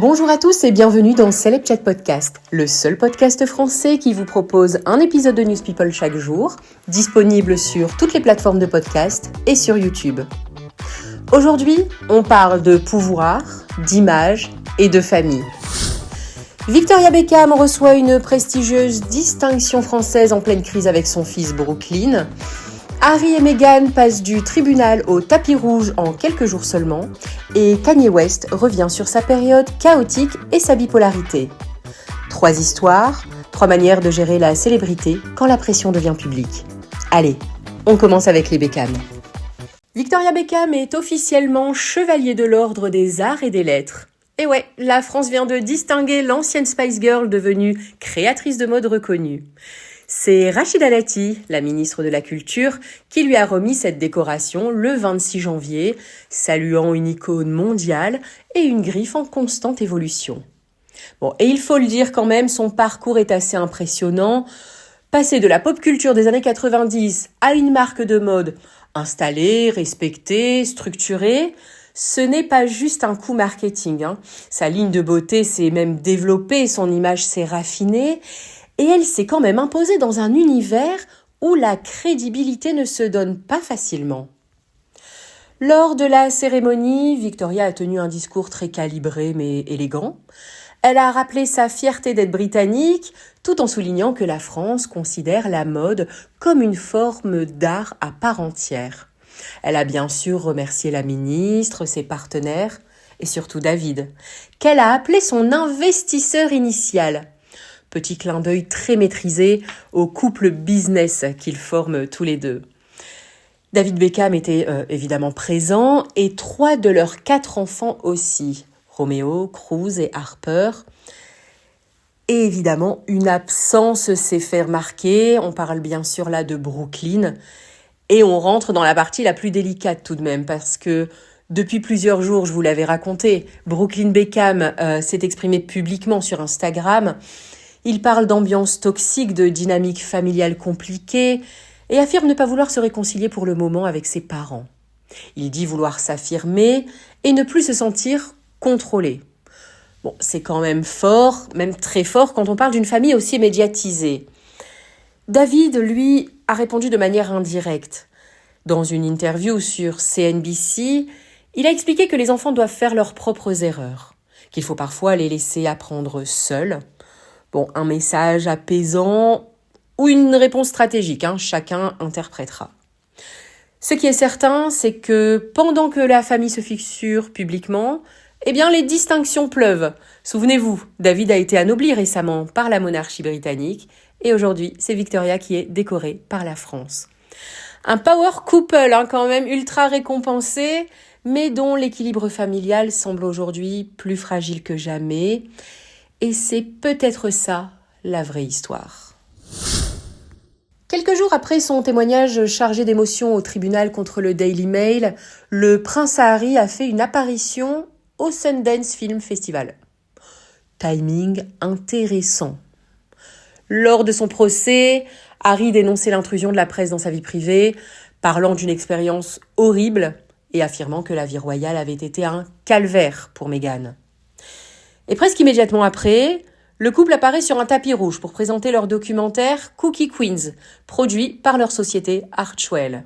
Bonjour à tous et bienvenue dans Celeb Chat Podcast, le seul podcast français qui vous propose un épisode de News People chaque jour, disponible sur toutes les plateformes de podcast et sur YouTube. Aujourd'hui, on parle de pouvoir, d'image et de famille. Victoria Beckham reçoit une prestigieuse distinction française en pleine crise avec son fils Brooklyn. Harry et Meghan passent du tribunal au tapis rouge en quelques jours seulement et Kanye West revient sur sa période chaotique et sa bipolarité. 3 histoires, 3 manières de gérer la célébrité quand la pression devient publique. Allez, on commence avec les Beckham. Victoria Beckham est officiellement chevalier de l'ordre des arts et des lettres. Et ouais, la France vient de distinguer l'ancienne Spice Girl devenue créatrice de mode reconnue. C'est Rachida Dati, la ministre de la Culture, qui lui a remis cette décoration le 26 janvier, saluant une icône mondiale et une griffe en constante évolution. Bon, et il faut le dire quand même, son parcours est assez impressionnant. Passer de la pop culture des années 90 à une marque de mode installée, respectée, structurée, ce n'est pas juste un coup marketing. Sa ligne de beauté s'est même développée, son image s'est raffinée. Et elle s'est quand même imposée dans un univers où la crédibilité ne se donne pas facilement. Lors de la cérémonie, Victoria a tenu un discours très calibré mais élégant. Elle a rappelé sa fierté d'être britannique, tout en soulignant que la France considère la mode comme une forme d'art à part entière. Elle a bien sûr remercié la ministre, ses partenaires et surtout David, qu'elle a appelé son investisseur initial. Petit clin d'œil très maîtrisé au couple business qu'ils forment tous les deux. David Beckham était évidemment présent et 3 de leurs 4 enfants aussi, Romeo, Cruz et Harper. Et évidemment, une absence s'est fait remarquer, on parle bien sûr là de Brooklyn, et on rentre dans la partie la plus délicate tout de même, parce que depuis plusieurs jours, je vous l'avais raconté, Brooklyn Beckham s'est exprimé publiquement sur Instagram. Il parle d'ambiance toxique, de dynamique familiale compliquée et affirme ne pas vouloir se réconcilier pour le moment avec ses parents. Il dit vouloir s'affirmer et ne plus se sentir contrôlé. Bon, c'est quand même fort, même très fort, quand on parle d'une famille aussi médiatisée. David, lui, a répondu de manière indirecte. Dans une interview sur CNBC, il a expliqué que les enfants doivent faire leurs propres erreurs, qu'il faut parfois les laisser apprendre seuls. Bon, un message apaisant ou une réponse stratégique, chacun interprétera. Ce qui est certain, c'est que pendant que la famille se fixure publiquement, les distinctions pleuvent. Souvenez-vous, David a été anobli récemment par la monarchie britannique et aujourd'hui, c'est Victoria qui est décorée par la France. Un power couple quand même ultra récompensé, mais dont l'équilibre familial semble aujourd'hui plus fragile que jamais. Et c'est peut-être ça, la vraie histoire. Quelques jours après son témoignage chargé d'émotions au tribunal contre le Daily Mail, le prince Harry a fait une apparition au Sundance Film Festival. Timing intéressant. Lors de son procès, Harry dénonçait l'intrusion de la presse dans sa vie privée, parlant d'une expérience horrible et affirmant que la vie royale avait été un calvaire pour Meghan. Et presque immédiatement après, le couple apparaît sur un tapis rouge pour présenter leur documentaire Cookie Queens, produit par leur société Archwell.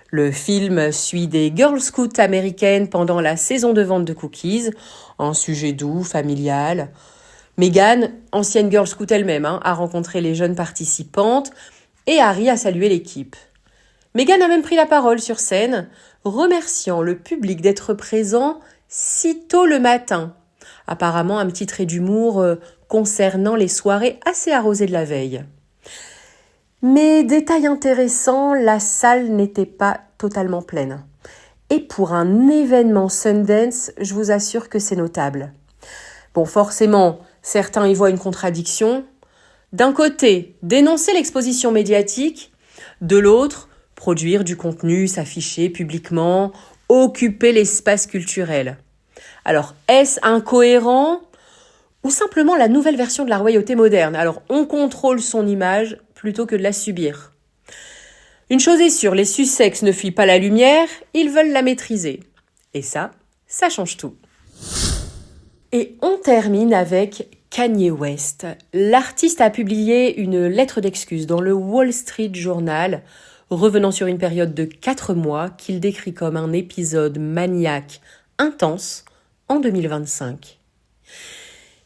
Le film suit des Girl Scouts américaines pendant la saison de vente de cookies, un sujet doux, familial. Meghan, ancienne Girl Scout elle-même, a rencontré les jeunes participantes et Harry a salué l'équipe. Meghan a même pris la parole sur scène, remerciant le public d'être présent si tôt le matin. Apparemment, un petit trait d'humour concernant les soirées assez arrosées de la veille. Mais détail intéressant, la salle n'était pas totalement pleine. Et pour un événement Sundance, je vous assure que c'est notable. Bon, forcément, certains y voient une contradiction. D'un côté, dénoncer l'exposition médiatique. De l'autre, produire du contenu, s'afficher publiquement, occuper l'espace culturel. Alors, est-ce incohérent ou simplement la nouvelle version de la royauté moderne ? Alors, on contrôle son image plutôt que de la subir. Une chose est sûre, les Sussex ne fuient pas la lumière, ils veulent la maîtriser. Et ça change tout. Et on termine avec Kanye West. L'artiste a publié une lettre d'excuse dans le Wall Street Journal, revenant sur une période de 4 mois qu'il décrit comme un épisode maniaque intense en 2025.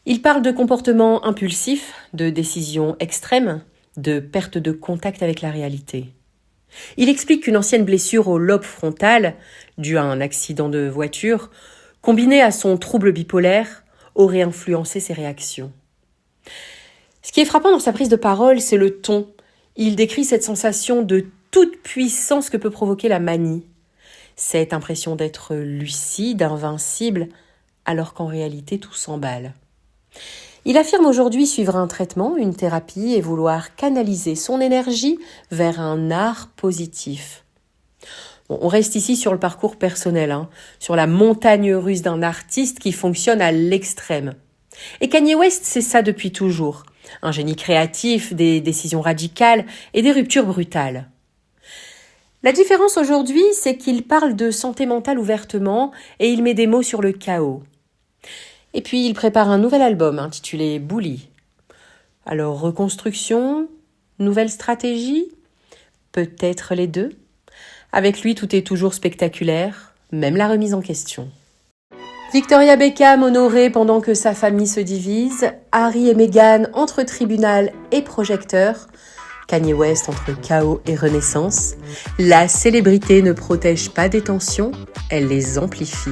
Il parle de comportements impulsifs, de décisions extrêmes, de perte de contact avec la réalité. Il explique qu'une ancienne blessure au lobe frontal, due à un accident de voiture, combinée à son trouble bipolaire, aurait influencé ses réactions. Ce qui est frappant dans sa prise de parole, c'est le ton. Il décrit cette sensation de toute puissance que peut provoquer la manie. Cette impression d'être lucide, invincible, alors qu'en réalité tout s'emballe. Il affirme aujourd'hui suivre un traitement, une thérapie et vouloir canaliser son énergie vers un art positif. On reste ici sur le parcours personnel, sur la montagne russe d'un artiste qui fonctionne à l'extrême. Et Kanye West, c'est ça depuis toujours. Un génie créatif, des décisions radicales et des ruptures brutales. La différence aujourd'hui, c'est qu'il parle de santé mentale ouvertement et il met des mots sur le chaos. Et puis il prépare un nouvel album intitulé Bully. Alors reconstruction, nouvelle stratégie, peut-être les deux. Avec lui, tout est toujours spectaculaire, même la remise en question. Victoria Beckham honorée pendant que sa famille se divise, Harry et Meghan entre tribunal et projecteur, Kanye West entre chaos et renaissance. La célébrité ne protège pas des tensions, elle les amplifie.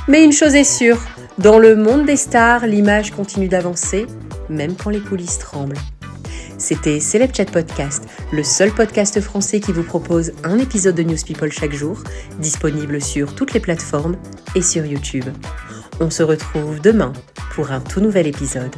Mais une chose est sûre, dans le monde des stars, l'image continue d'avancer, même quand les coulisses tremblent. C'était Celeb Chat Podcast, le seul podcast français qui vous propose un épisode de News People chaque jour, disponible sur toutes les plateformes et sur YouTube. On se retrouve demain pour un tout nouvel épisode.